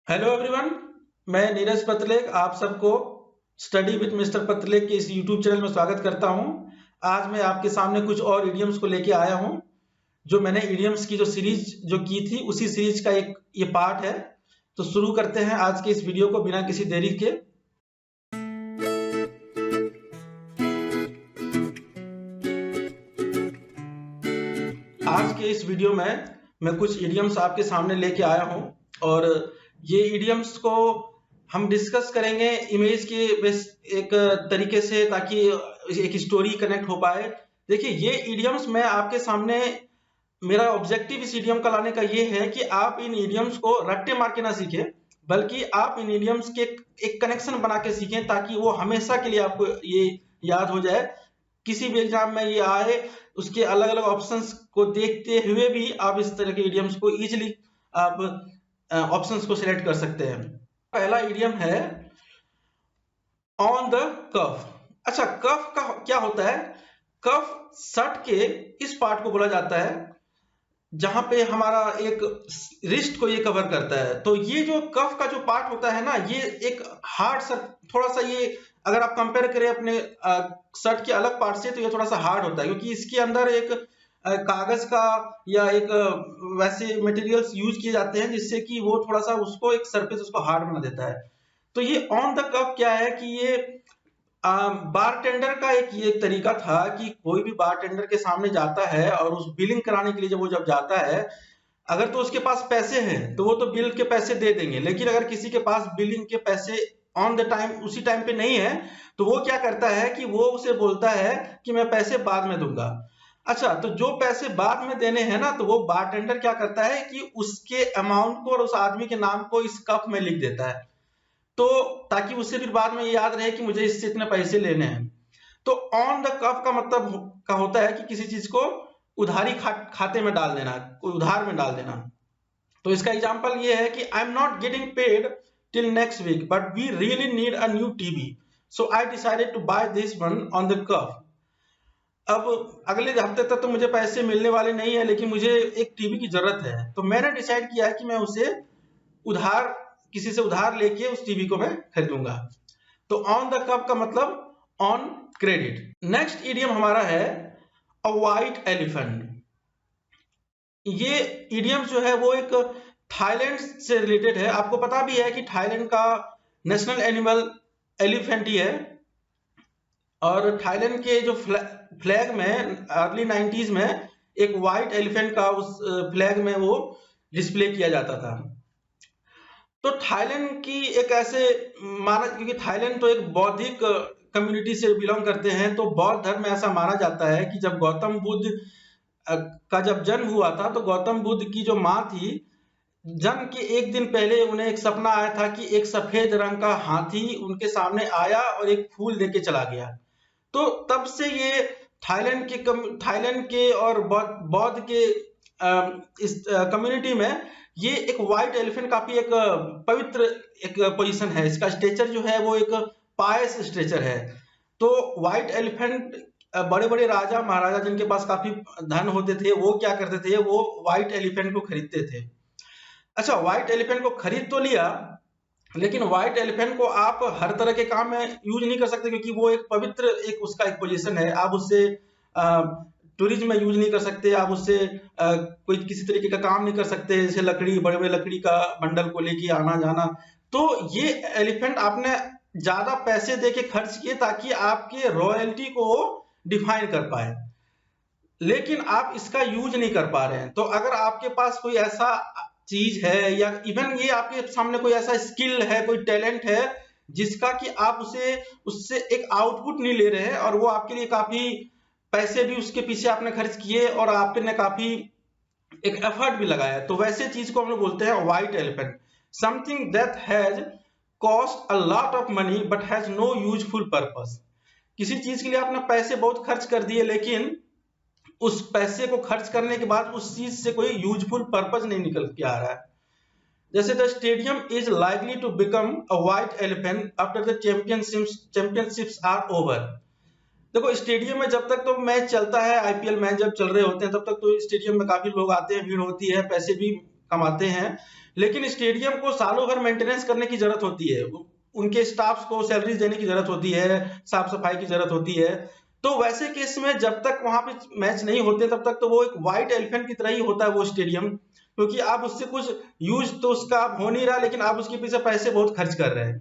Hello everyone, मैं नीरज पतलेक आप सबको स्टडी विद मिस्टर पतलेक के इस यूट्यूब चैनल में स्वागत करता हूं। आज मैं आपके सामने कुछ और इडियम्स को लेके आया हूं। जो मैंने इडियम्स की जो सीरीज जो की थी उसी सीरीज का एक ये पार्ट है। तो शुरू करते हैं आज के इस वीडियो को बिना किसी देरी के। आज के इस वीडियो में मैं कुछ इडियम्स आपके सामने लेके आया हूं और ये इडियम्स को हम डिस्कस करेंगे इमेज के बेस एक तरीके से, ताकि एक स्टोरी कनेक्ट हो पाए। देखिए, ये इडियम्स मैं आपके सामने, मेरा ऑब्जेक्टिव इस इडियम का लाने का ये है कि आप इन इडियम्स को रट्टे मार के ना सीखें, बल्कि आप इन इडियम्स के एक कनेक्शन बना के सीखें, ताकि वो हमेशा के लिए आपको ये याद हो जाए। किसी भी एग्जाम में ये आए, उसके अलग अलग ऑप्शंस को देखते हुए भी आप इस तरह के इडियम्स को इजीली आप ऑप्शंस को सिलेक्ट कर सकते हैं। पहला इडियम है ऑन द कफ। अच्छा, कफ का क्या होता है? कफ शर्ट के इस पार्ट को बोला जाता है जहां पे हमारा एक रिस्ट को ये कवर करता है। तो ये जो कफ का जो पार्ट होता है ना, ये एक हार्ड सा, थोड़ा सा ये अगर आप कंपेयर करें अपने शर्ट के अलग पार्ट से, तो ये थोड़ा सा हार्ड होता है, क्योंकि इसके अंदर एक कागज का या एक वैसे मटेरियल्स यूज किए जाते हैं जिससे कि वो थोड़ा सा उसको एक सरफेस उसको हार्ड बना देता है। तो ये ऑन द कफ क्या है कि ये बारटेंडर का ये एक तरीका था कि कोई भी बारटेंडर के सामने जाता है और उस बिलिंग कराने के लिए जब जाता है, अगर तो उसके पास पैसे हैं तो वो तो बिल के पैसे दे देंगे, लेकिन अगर किसी के पास बिलिंग के पैसे ऑन द टाइम उसी टाइम पे नहीं है, तो वो क्या करता है कि वो उसे बोलता है कि मैं पैसे बाद में दूंगा। अच्छा, तो जो पैसे बाद में देने हैं ना, तो वो बारटेंडर क्या करता है कि उसके अमाउंट को और उस आदमी के नाम को इस कप में लिख देता है, तो ताकि उसे फिर बाद में ये याद रहे कि मुझे इससे इतने पैसे लेने हैं। तो ऑन द कफ का मतलब का होता है कि किसी चीज को उधारी खाते में डाल देना, उधार में डाल देना। तो इसका एग्जांपल ये है कि I am not getting paid till next week but we really need a new TV, so I decided to buy this one on the cuff. अब अगले हफ्ते तक तो मुझे पैसे मिलने वाले नहीं है, लेकिन मुझे एक टीवी की जरूरत है, तो मैंने डिसाइड किया है कि मैं उसे उधार, किसी से उधार लेके उस टीवी को मैं खरीदूंगा। तो ऑन द कप का मतलब ऑन क्रेडिट। नेक्स्ट इडियम हमारा है अ व्हाइट एलिफेंट। ये इडियम जो है वो एक थाईलैंड से रिलेटेड है। आपको पता भी है कि थाईलैंड का नेशनल एनिमल एलिफेंट ही है, और थाईलैंड के जो फ्लैग में अर्ली 90s में एक व्हाइट एलिफेंट का उस फ्लैग में वो डिस्प्ले किया जाता था। तो थाईलैंड की एक ऐसे माना, क्योंकि थाईलैंड तो एक बौद्धिक कम्युनिटी से बिलोंग करते हैं, तो बौद्ध धर्म में ऐसा माना जाता है कि जब गौतम बुद्ध का जब जन्म हुआ था, तो गौतम बुद्ध की जो माँ थी, जन्म के एक दिन पहले उन्हें एक सपना आया था कि एक सफेद रंग का हाथी उनके सामने आया और एक फूल देके चला गया। तो तब से ये थाईलैंड के और बौद्ध के इस कम्युनिटी में ये एक व्हाइट एलिफेंट काफी एक पवित्र एक पोजीशन है। इसका स्ट्रेचर जो है वो एक पायस स्ट्रेचर है। तो व्हाइट एलिफेंट, बड़े बड़े राजा महाराजा जिनके पास काफी धन होते थे, वो क्या करते थे, वो व्हाइट एलिफेंट को खरीदते थे। अच्छा, व्हाइट एलिफेंट को खरीद तो लिया, लेकिन व्हाइट एलिफेंट को आप हर तरह के काम में यूज नहीं कर सकते, क्योंकि वो एक पवित्र एक उसका एक पोजीशन है। आप उससे टूरिज्म में यूज नहीं कर सकते, आप उससे कोई किसी तरीके का काम नहीं कर सकते, जैसे लकड़ी, बड़े बड़े लकड़ी का बंडल को लेके आना जाना। तो ये एलिफेंट आपने ज्यादा पैसे दे के खर्च किए ताकि आपके रॉयल्टी को डिफाइन कर पाए, लेकिन आप इसका यूज नहीं कर पा रहे हैं। तो अगर आपके पास कोई ऐसा चीज है, या इवन ये आपके सामने कोई ऐसा स्किल है, कोई टैलेंट है जिसका कि आप उसे उससे एक आउटपुट नहीं ले रहे हैं, और वो आपके लिए काफी पैसे भी उसके पीछे आपने खर्च किए और आपने काफी एक एफर्ट भी लगाया, तो वैसे चीज को हम लोग बोलते हैं white elephant. Something that has cost a lot of money but has no useful purpose. किसी चीज के लिए आपने पैसे बहुत खर्च कर दिए, लेकिन उस पैसे को खर्च करने के बाद उस चीज से कोई यूजफुल पर्पस नहीं निकल के आ रहा है। जैसे the stadium is likely to become a white elephant after the championships are over. देखो, स्टेडियम में जब तक तो मैच चलता है, आईपीएल मैच जब चल रहे होते हैं, तब तक तो स्टेडियम में काफी लोग आते हैं, भीड़ होती है, पैसे भी कमाते हैं। लेकिन स्टेडियम को सालों भर मेंटेनेंस करने की जरूरत होती है, उनके स्टाफ्स को सैलरीज देने की जरूरत होती है, साफ सफाई की जरूरत होती है। तो वैसे केस में जब तक वहां पे मैच नहीं होते तब तक तो वो एक व्हाइट एलिफेंट की तरह ही होता है वो स्टेडियम, क्योंकि आप उससे कुछ यूज तो उसका आप हो नहीं रहा, लेकिन आप उसके पीछे पैसे बहुत खर्च कर रहे हैं।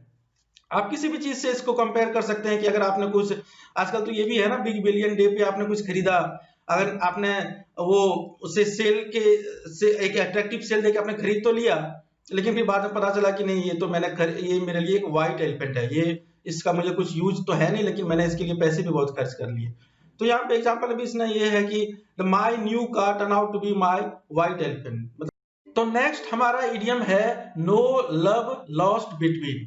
आप किसी भी चीज से इसको कंपेयर कर सकते हैं कि अगर आपने कुछ, आजकल तो ये भी है ना, बिग बिलियन डे पे आपने कुछ खरीदा, अगर आपने वो उसे सेल के से एक अट्रैक्टिव सेल देके आपने खरीद तो लिया, लेकिन फिर बाद में पता चला कि नहीं, ये तो ये मेरे लिए एक व्हाइट एलिफेंट है, ये इसका मुझे कुछ यूज तो है नहीं, लेकिन मैंने इसके लिए पैसे भी बहुत खर्च कर लिए। तो यहाँ पे एग्जाम्पल भी इसने ये है कि my new car turn out to be my white elephant. तो नेक्स्ट हमारा इडियम है नो लव लॉस्ट बिटवीन।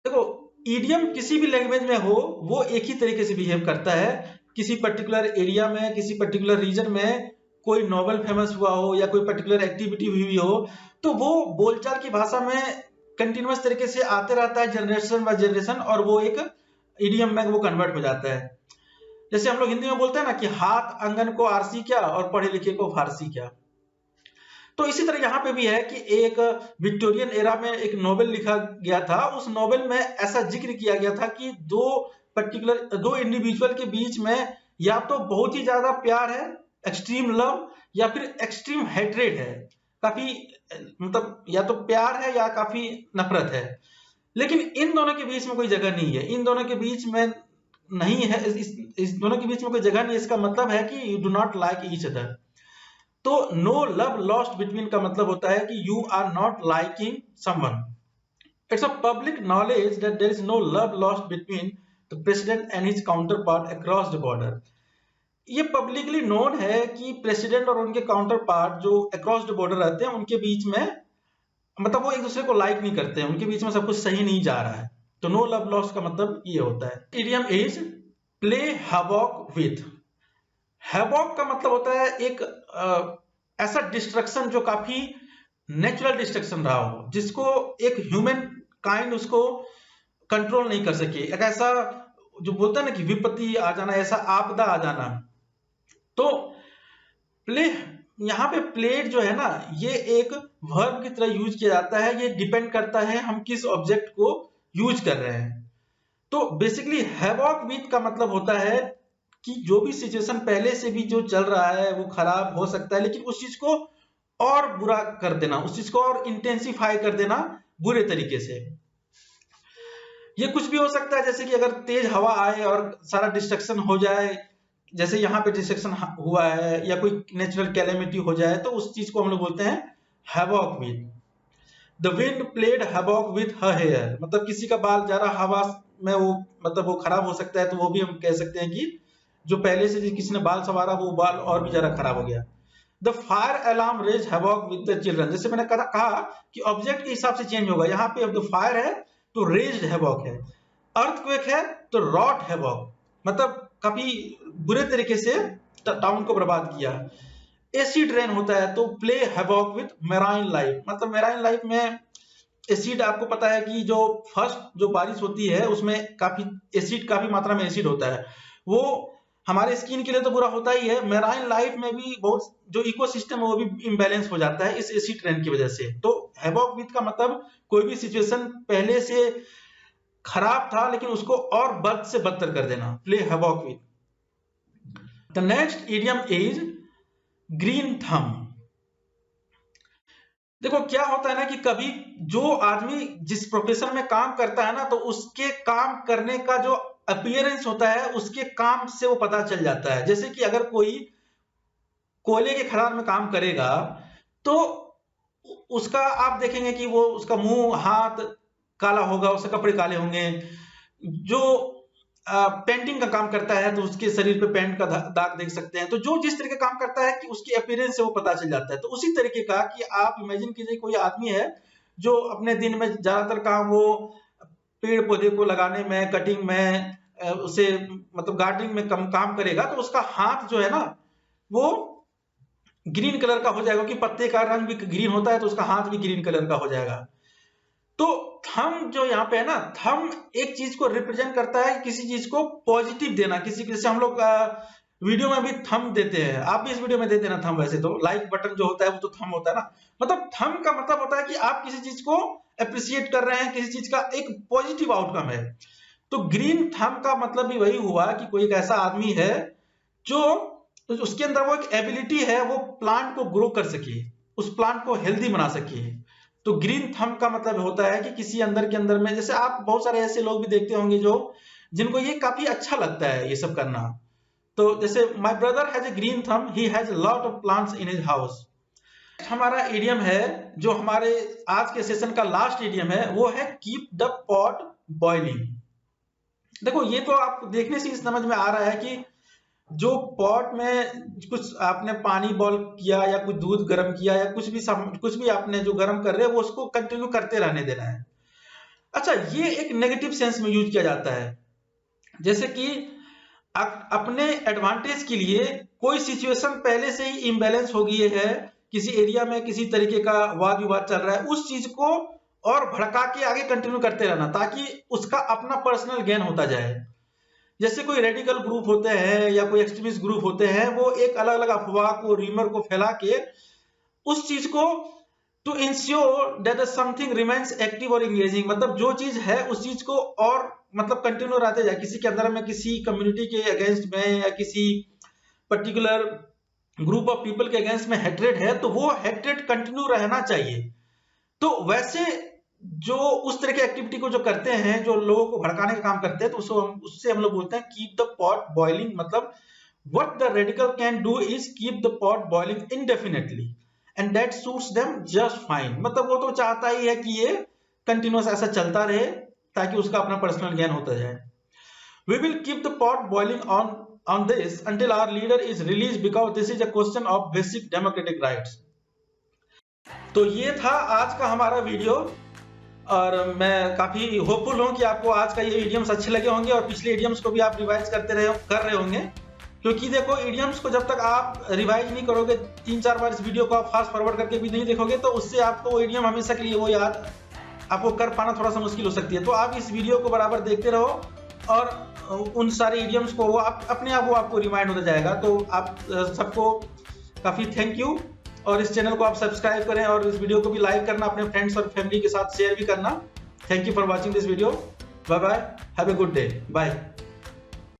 देखो, ईडियम किसी भी लैंग्वेज में हो वो एक ही तरीके से बिहेव करता है। किसी पर्टिकुलर एरिया में, किसी पर्टिकुलर रीजन में कोई नॉवल फेमस हुआ हो या कोई पर्टिकुलर एक्टिविटी हुई हो, तो वो बोलचाल की भाषा में कंटिन्यूअस तरीके से आते रहता है जनरेशन बाय जनरेशन, और वो एक इडियम में वो कन्वर्ट हो जाता है। जैसे हम लोग हिंदी में बोलते हैं ना कि हाथ आंगन को आरसी क्या और पढ़े लिखे को फारसी क्या। तो इसी तरह यहाँ पे भी है कि एक विक्टोरियन एरा में एक नोवेल लिखा गया था, उस नोवेल में ऐसा जिक्र किया गया था कि दो इंडिविजुअल के बीच में या तो बहुत ही ज्यादा प्यार है, एक्सट्रीम लव, या फिर एक्सट्रीम हेट्रेड है, काफी मतलब या तो प्यार है या काफी नफरत है, लेकिन इन दोनों के बीच में कोई जगह नहीं है, इन दोनों के बीच में नहीं है, इस दोनों के बीच में कोई जगह नहीं है। इसका मतलब है कि you do not like each other. तो नो लव लॉस्ट बिटवीन का मतलब होता है कि you are not liking someone. It's a public knowledge that there is no love lost between the president and his counterpart across the border. ये publicly known है कि president और उनके काउंटर पार्ट जो अक्रॉस द बॉर्डर रहते हैं उनके बीच में, मतलब वो एक दूसरे को लाइक नहीं करते हैं, उनके बीच में सब कुछ सही नहीं जा रहा है। तो नो लव लॉस्ट का मतलब ये होता है। Idiom is play havoc with. Havoc का मतलब होता है एक ऐसा डिस्ट्रक्शन जो काफी नेचुरल डिस्ट्रक्शन रहा हो, जिसको एक ह्यूमन काइंड उसको कंट्रोल नहीं कर सके, एक ऐसा जो बोलता है ना कि विपत्ति आ जाना, ऐसा आपदा आ जाना। तो प्ले, यहाँ पे प्लेड जो है ना, ये एक वर्ब की तरह यूज किया जाता है, ये डिपेंड करता है हम किस ऑब्जेक्ट को यूज कर रहे हैं। तो बेसिकली हैवॉक विथ का मतलब होता है कि जो भी सिचुएशन पहले से भी जो चल रहा है वो खराब हो सकता है, लेकिन उस चीज को और बुरा कर देना, उस चीज को और इंटेंसिफाई कर देना बुरे तरीके से। ये कुछ भी हो सकता है, जैसे कि अगर तेज हवा आए और सारा डिस्ट्रक्शन हो जाए, जैसे यहाँ पे डिस्ट्रक्शन हुआ है, या कोई नेचुरल कैलेमिटी हो जाए, तो उस चीज को हम लोग बोलते हैं havoc with. The wind played havoc with her hair, मतलब किसी का बाल ज्यादा हवा में वो मतलब वो खराब हो सकता है, तो वो भी हम कह सकते हैं कि जो पहले से किसी ने बाल संवारा वो बाल और भी ज्यादा खराब हो गया। The fire alarm raise havoc with the children, जैसे मैंने कहा कि ऑब्जेक्ट के हिसाब से चेंज होगा। यहाँ पे अब द फायर है तो रेज्ड हैवॉक है, अर्थक्वेक है तो रॉट हैवॉक, मतलब काफी बुरे तरीके से टाउन को बर्बाद किया। एसिड रेन होता है तो play havoc with marine life, मतलब मेराइन लाइफ में एसिड, आपको पता है कि जो फर्स्ट जो बारिश होती है उसमें काफी मात्रा में एसिड होता है, वो हमारे स्किन के लिए तो बुरा होता ही है, मेराइन लाइफ में भी बहुत जो इकोसिस्टम है वो भी इम्बैलेंस हो जाता है इस एसिड रेन की वजह से। तो हैवॉक विथ का मतलब कोई भी सिचुएशन पहले से खराब था लेकिन उसको और बद से बदतर कर देना, play havoc with. The next idiom is green thumb. देखो क्या होता है ना कि कभी जो आदमी जिस प्रोफेशन में काम करता है ना, तो उसके काम करने का जो अपीयरेंस होता है उसके काम से वो पता चल जाता है। जैसे कि अगर कोई कोयले के खदान में काम करेगा तो उसका आप देखेंगे कि वो उसका मुंह हाथ काला होगा, उसके कपड़े काले होंगे। जो पेंटिंग का काम करता है तो उसके शरीर पे पेंट का दाग देख सकते हैं। तो जो जिस तरह का काम करता है कि उसकी अपीयरेंस से वो पता चल जाता है। तो उसी तरीके का कि आप इमेजिन कीजिए कोई आदमी है जो अपने दिन में ज्यादातर काम वो पेड़ पौधे को लगाने में, कटिंग में, उसे मतलब गार्डनिंग में काम करेगा, तो उसका हाथ जो है ना वो ग्रीन कलर का हो जाएगा, कि पत्ते का रंग भी ग्रीन होता है तो उसका हाथ भी ग्रीन कलर का हो जाएगा। तो थंब जो यहाँ पे है ना, थंब एक चीज को रिप्रेजेंट करता है, किसी चीज को पॉजिटिव देना, किसी जैसे हम लोग वीडियो में भी थंब देते हैं, आप भी इस वीडियो में दे देना थंब। वैसे तो लाइक बटन जो होता है वो तो थंब होता है ना, मतलब थंब का मतलब होता है कि आप किसी चीज को अप्रिशिएट कर रहे हैं, किसी चीज का एक पॉजिटिव आउटकम है। तो ग्रीन थंब का मतलब भी वही हुआ कि कोई एक ऐसा आदमी है जो उसके अंदर वो एक एबिलिटी है, वो प्लांट को ग्रो कर सके, उस प्लांट को हेल्दी बना सके। तो ग्रीन थंब का मतलब होता है कि किसी अंदर के अंदर में, जैसे आप बहुत सारे ऐसे लोग भी देखते होंगे जो जिनको ये काफी अच्छा लगता है ये सब करना। तो जैसे my brother has a green thumb, he has a lot of plants in his house. हमारा इडियम है जो हमारे आज के सेशन का लास्ट इडियम है, वो है कीप द पॉट बॉइलिंग। देखो ये तो आप देखने से ही समझ में आ रहा है कि जो पॉट में कुछ आपने पानी बॉईल किया या कुछ दूध गर्म किया या कुछ भी आपने जो गर्म कर रहे हैं वो उसको कंटिन्यू करते रहने देना है। अच्छा, ये एक नेगेटिव सेंस में यूज किया जाता है, जैसे कि अपने एडवांटेज के लिए कोई सिचुएशन पहले से ही इम्बैलेंस हो गई है, किसी एरिया में किसी तरीके का वाद विवाद चल रहा है, उस चीज को और भड़का के आगे कंटिन्यू करते रहना ताकि उसका अपना पर्सनल गेन होता जाए। जैसे कोई रेडिकल ग्रुप होते हैं या कोई एक्सट्रीमिस्ट ग्रुप होते हैं, वो एक अलग अलग अफवाह को, रीमर को फैला के उस चीज को to ensure that something remains active और इंगेजिंग, मतलब जो चीज है उस चीज को और मतलब कंटिन्यू रहते जाए। किसी के अंदर में किसी कम्युनिटी के अगेंस्ट में या किसी पर्टिकुलर ग्रुप ऑफ पीपल के अगेंस्ट में हेट्रेड है तो वो हेट्रेड कंटिन्यू रहना चाहिए। तो वैसे जो उस तरह की एक्टिविटी को जो करते हैं, जो लोगों को भड़काने का काम करते हैं, तो उससे हम लोग बोलते हैं कीप द पॉट बॉइलिंग। मतलब what the radical can do is keep the pot boiling indefinitely and that suits them just fine. मतलब वो तो चाहता ही है कि ये कंटिन्यूअस ऐसा चलता रहे ताकि उसका अपना पर्सनल गेन होता जाए। We will keep the pot boiling on this until our leader is released because this is a question of basic democratic rights। तो ये था आज का हमारा वीडियो और मैं काफी होपफुल हूं कि आपको आज का ये इडियम्स अच्छे लगे होंगे और पिछले इडियम्स को भी आप रिवाइज कर रहे होंगे। क्योंकि देखो इडियम्स को जब तक आप रिवाइज नहीं करोगे, 3-4 बार इस वीडियो को आप फास्ट फॉरवर्ड करके भी नहीं देखोगे, तो उससे आपको वो इडियम हमेशा के लिए वो याद आपको कर पाना थोड़ा सा मुश्किल हो सकती है। तो आप इस वीडियो को बराबर देखते रहो और उन सारे इडियम्स को वो अपने आप वो आपको रिमाइंड होता जाएगा। तो आप सबको काफी थैंक यू और इस चैनल को आप सब्सक्राइब करें और इस वीडियो को भी लाइक करना, अपने फ्रेंड्स और फैमिली के साथ शेयर भी करना। Thank you for watching this video. Bye bye, have a good day, bye.